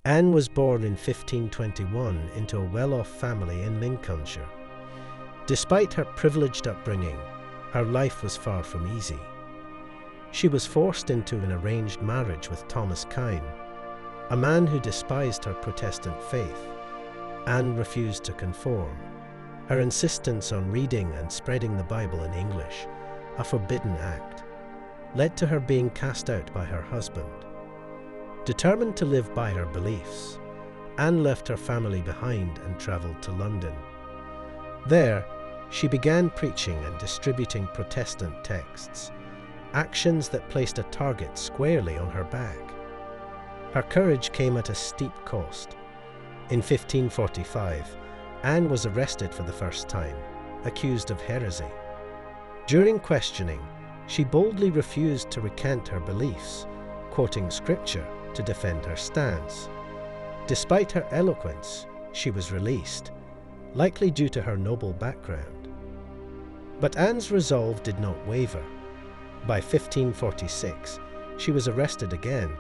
Anne was born in 1521 into a well-off family in Lincolnshire. Despite her privileged upbringing, her life was far from easy. She was forced into an arranged marriage with Thomas Kyme, a man who despised her Protestant faith. Anne refused to conform. Her insistence on reading and spreading the Bible in English, a forbidden act, led to her being cast out by her husband. Determined to live by her beliefs, Anne left her family behind and travelled to London. There, she began preaching and distributing Protestant texts, actions that placed a target squarely on her back. Her courage came at a steep cost. In 1545, Anne was arrested for the first time, accused of heresy. During questioning, she boldly refused to recant her beliefs, quoting scripture to defend her stance. Despite her eloquence, she was released, likely due to her noble background. But Anne's resolve did not waver. By 1546, she was arrested again,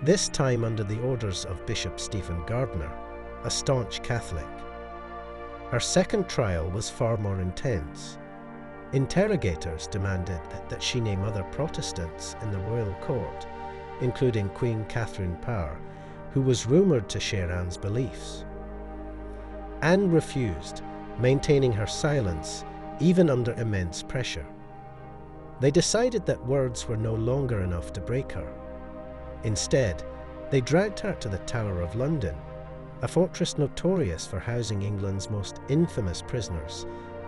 this time under the orders of Bishop Stephen Gardiner, a staunch Catholic. Her second trial was far more intense. Interrogators demanded that she name other Protestants in the royal court, including Queen Catherine Parr, who was rumoured to share Anne's beliefs. Anne refused, maintaining her silence even under immense pressure. They decided that words were no longer enough to break her. Instead, they dragged her to the Tower of London, a fortress notorious for housing England's most infamous prisoners,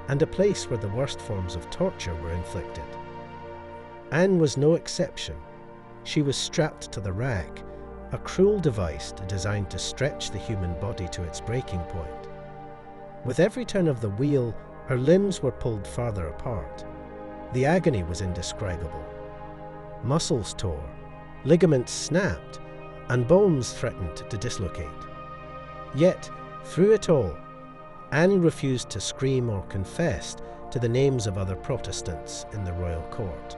and a place where the worst forms of torture were inflicted. Anne was no exception. She was strapped to the rack, a cruel device designed to stretch the human body to its breaking point. With every turn of the wheel, her limbs were pulled farther apart. The agony was indescribable. Muscles tore, ligaments snapped, and bones threatened to dislocate. Yet, through it all, Anne refused to scream or confess to the names of other Protestants in the royal court.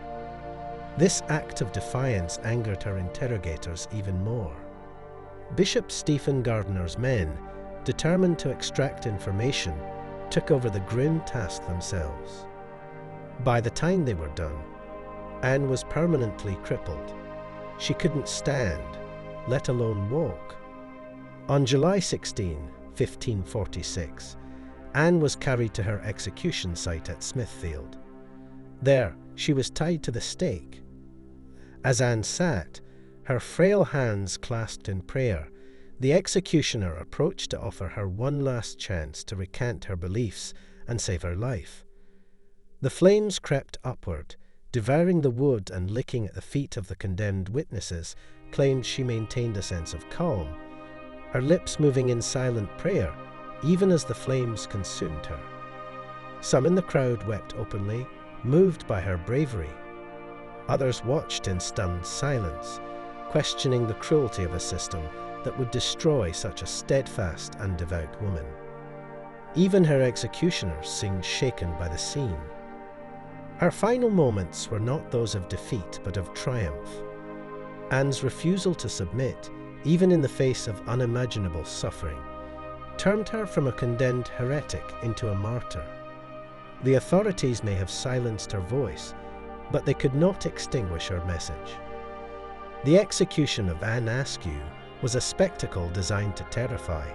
This act of defiance angered her interrogators even more. Bishop Stephen Gardiner's men, determined to extract information, took over the grim task themselves. By the time they were done, Anne was permanently crippled. She couldn't stand, let alone walk. On July 16, 1546, Anne was carried to her execution site at Smithfield. There, she was tied to the stake. As Anne sat, her frail hands clasped in prayer, the executioner approached to offer her one last chance to recant her beliefs and save her life. The flames crept upward, devouring the wood, and licking at the feet of the condemned witnesses, claimed she maintained a sense of calm, her lips moving in silent prayer, even as the flames consumed her. Some in the crowd wept openly, moved by her bravery. Others watched in stunned silence, questioning the cruelty of a system that would destroy such a steadfast and devout woman. Even her executioners seemed shaken by the scene. Her final moments were not those of defeat, but of triumph. Anne's refusal to submit, even in the face of unimaginable suffering, turned her from a condemned heretic into a martyr. The authorities may have silenced her voice, but they could not extinguish her message. The execution of Anne Askew was a spectacle designed to terrify,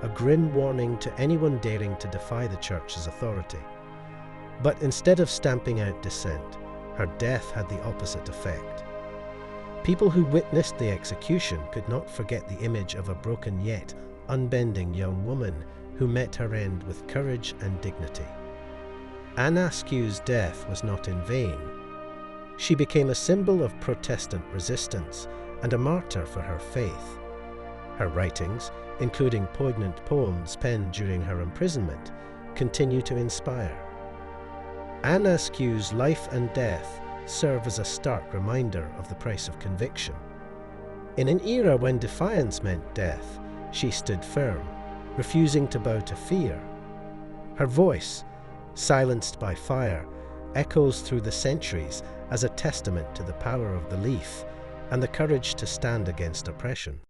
a grim warning to anyone daring to defy the Church's authority. But instead of stamping out dissent, her death had the opposite effect. People who witnessed the execution could not forget the image of a broken yet unbending young woman who met her end with courage and dignity. Anne Askew's death was not in vain. She became a symbol of Protestant resistance and a martyr for her faith. Her writings, including poignant poems penned during her imprisonment, continue to inspire. Anne Askew's life and death serve as a stark reminder of the price of conviction. In an era when defiance meant death, she stood firm, refusing to bow to fear. Her voice, silenced by fire, echoes through the centuries as a testament to the power of belief and the courage to stand against oppression.